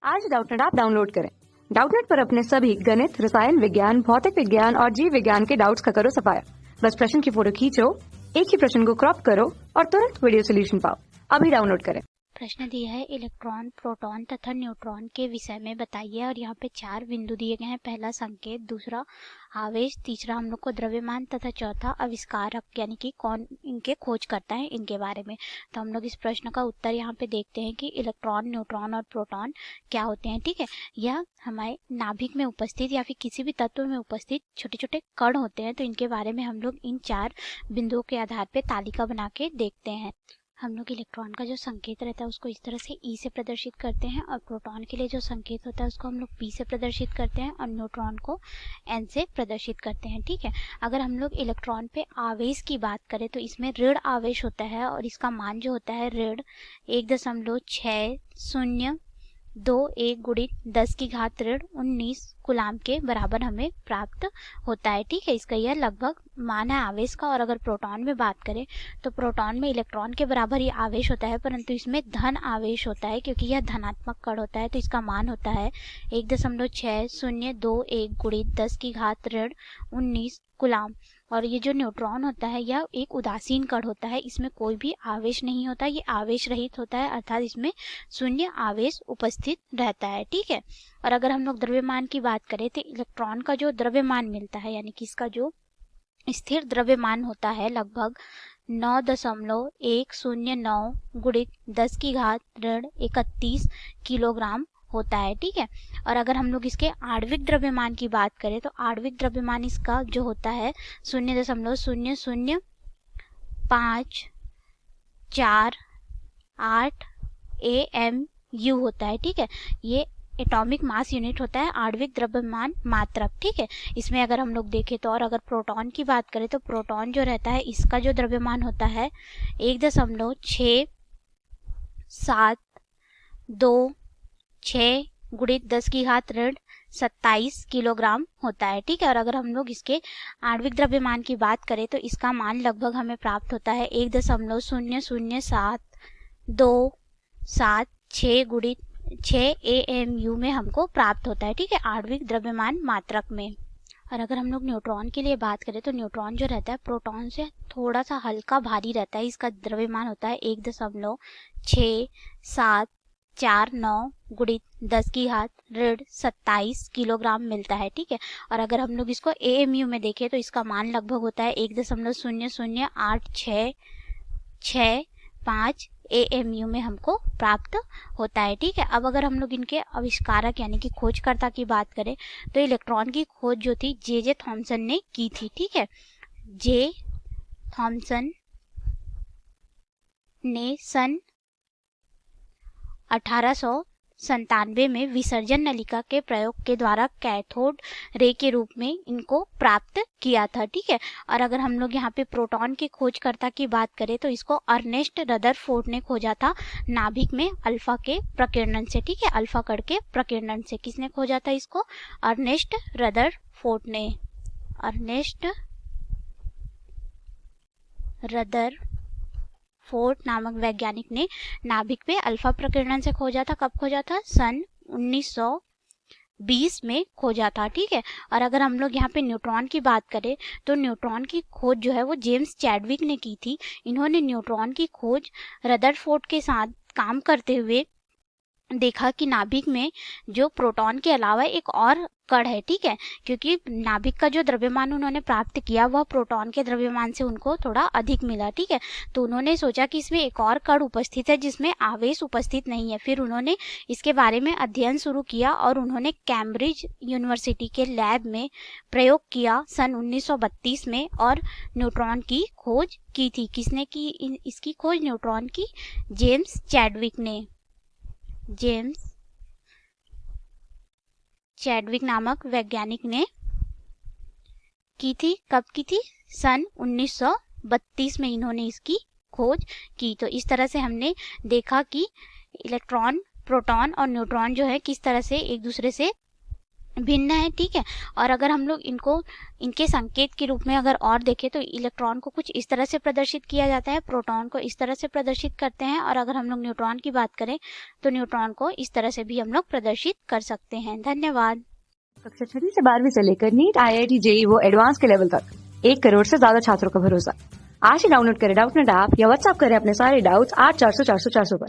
आज Doubtnut app download करें। Doubtnut पर अपने सभी गणित, रसायन विज्ञान, भौतिक विज्ञान और जीव विज्ञान के डाउट्स का करो सफाया। बस प्रश्न की फोटो खींचो, एक ही प्रश्न को क्रॉप करो और तुरंत वीडियो सोल्यूशन पाओ। अभी डाउनलोड करें। प्रश्न दिया है इलेक्ट्रॉन, प्रोटॉन तथा न्यूट्रॉन के विषय में बताइए और यहाँ पे 4 बिंदु दिए गए हैं। पहला संकेत, दूसरा आवेश, तीसरा हम लोग को द्रव्यमान तथा चौथा आविष्कारक यानी कि कौन इनके खोज करता है इनके बारे में। तो हम लोग इस प्रश्न का उत्तर यहाँ पे देखते हैं कि इलेक्ट्रॉन, न्यूट्रॉन और प्रोटॉन क्या होते हैं। ठीक है, यह हमारे नाभिक में उपस्थित या फिर किसी भी तत्व में उपस्थित छोटे छोटे कण होते हैं। तो इनके बारे में हम लोग इन 4 बिंदुओं के आधार पर तालिका बना के देखते हैं। हम लोग इलेक्ट्रॉन का जो संकेत रहता है उसको इस तरह से ई से प्रदर्शित करते हैं और प्रोटॉन के लिए जो संकेत होता है उसको हम लोग पी से प्रदर्शित करते हैं और न्यूट्रॉन को एन से प्रदर्शित करते हैं। ठीक है, अगर हम लोग इलेक्ट्रॉन पे आवेश की बात करें तो इसमें ऋण आवेश होता है और इसका मान जो होता है ऋण 1.602 गुणित 10 की घात ऋण 19 कूलाम के बराबर हमें प्राप्त होता है। ठीक है, इसका यह लगभग मान है आवेश का। और अगर प्रोटॉन में बात करें तो प्रोटॉन में इलेक्ट्रॉन के बराबर ही आवेश होता है, परंतु इसमें धन आवेश होता है क्योंकि यह धनात्मक कण होता है। तो इसका मान होता है 1.6021 गुणित 10 की घात ऋण 19 कूलाम। और ये जो न्यूट्रॉन होता है यह एक उदासीन कण होता है, इसमें कोई भी आवेश नहीं होता, ये आवेश रहित होता है, अर्थात इसमें शून्य आवेश उपस्थित रहता है। ठीक है, और अगर हम लोग द्रव्यमान की बात करें तो इलेक्ट्रॉन का जो द्रव्यमान मिलता है यानी कि इसका जो स्थिर द्रव्यमान होता है लगभग 9.109 गुणित 10 की घात ऋण 31 किलोग्राम होता है। ठीक है, और अगर हम लोग इसके आणविक द्रव्यमान की बात करें तो आणविक द्रव्यमान इसका जो होता है 0.00548 AMU होता है। ठीक है, ये एटॉमिक मास यूनिट होता है, आणविक द्रव्यमान मात्रक। ठीक है, इसमें अगर हम लोग देखें तो और अगर प्रोटॉन की बात करें तो प्रोटॉन जो रहता है इसका जो द्रव्यमान होता है 1.6726 गुणित 10 की घात ऋण 27 किलोग्राम होता है। ठीक है, और अगर हम लोग इसके आणविक द्रव्यमान की बात करें तो इसका मान लगभग हमें प्राप्त होता है 1.00726 गुणित 6 AMU में हमको प्राप्त होता है। ठीक है, आणविक द्रव्यमान मात्रक में। और अगर हम लोग न्यूट्रॉन के लिए बात करें तो न्यूट्रॉन जो रहता है प्रोटॉन से थोड़ा सा हल्का भारी रहता है, इसका द्रव्यमान होता है 1.6749 गुणित 10 की घात ऋण 27 किलोग्राम मिलता है। ठीक है, और अगर हम लोग इसको AMU में देखें तो इसका मान लगभग होता है 1.00866 AMU में हमको प्राप्त होता है। ठीक है, अब अगर हम लोग इनके आविष्कारक यानी कि खोजकर्ता की बात करें तो इलेक्ट्रॉन की खोज जो थी जे थॉमसन ने की थी। ठीक है, जे थॉमसन ने सन 1897 में विसर्जन नलिका के प्रयोग के द्वारा कैथोड रे के रूप में इनको प्राप्त किया था। ठीक है, और अगर हम लोग यहाँ पे प्रोटॉन के खोजकर्ता की बात करें तो इसको अर्नेस्ट रदरफोर्ड ने खोजा था नाभिक में अल्फा के प्रकीर्णन से। ठीक है, अल्फा कण के प्रकीर्णन से किसने खोजा था इसको? अर्नेस्ट रदरफोर्ड ने। अर्नेस्ट रदरफोर्ड नामक वैज्ञानिक ने नाभिक पे अल्फा प्रकीर्णन से खोजा था। कब खोजा था? सन 1920 में खोजा था। ठीक है, और अगर हम लोग यहाँ पे न्यूट्रॉन की बात करें तो न्यूट्रॉन की खोज जो है वो जेम्स चैडविक ने की थी। इन्होंने न्यूट्रॉन की खोज रदरफोर्ड के साथ काम करते हुए देखा कि नाभिक में जो प्रोटॉन के अलावा एक और कण है। ठीक है, क्योंकि नाभिक का जो द्रव्यमान उन्होंने प्राप्त किया वह प्रोटॉन के द्रव्यमान से उनको थोड़ा अधिक मिला। ठीक है, तो उन्होंने सोचा कि इसमें एक और कण उपस्थित है जिसमें आवेश उपस्थित नहीं है। फिर उन्होंने इसके बारे में अध्ययन शुरू किया और उन्होंने कैम्ब्रिज यूनिवर्सिटी के लैब में प्रयोग किया सन 1932 में और न्यूट्रॉन की खोज की थी। किसने की इसकी खोज? न्यूट्रॉन की जेम्स चैडविक ने। जेम्स चैडविक नामक वैज्ञानिक ने की थी। कब की थी? सन 1932 में इन्होंने इसकी खोज की। तो इस तरह से हमने देखा कि इलेक्ट्रॉन, प्रोटॉन और न्यूट्रॉन जो है किस तरह से एक दूसरे से भिन्न है, ठीक है। और अगर हम लोग इनको इनके संकेत के रूप में अगर और देखें तो इलेक्ट्रॉन को कुछ इस तरह से प्रदर्शित किया जाता है, प्रोटॉन को इस तरह से प्रदर्शित करते हैं, और अगर हम लोग न्यूट्रॉन की बात करें तो न्यूट्रॉन को इस तरह से भी हम लोग प्रदर्शित कर सकते हैं। धन्यवाद। कक्षा 6वीं से 12वीं से लेकर नीट, IIT, JEE वो एडवांस के लेवल तक 1 करोड़ से ज्यादा छात्रों का भरोसा। आज ही डाउनलोड करें डाउटनेट ऐप या व्हाट्सएप करें अपने सारे डाउट्स 8400 400 400 पर।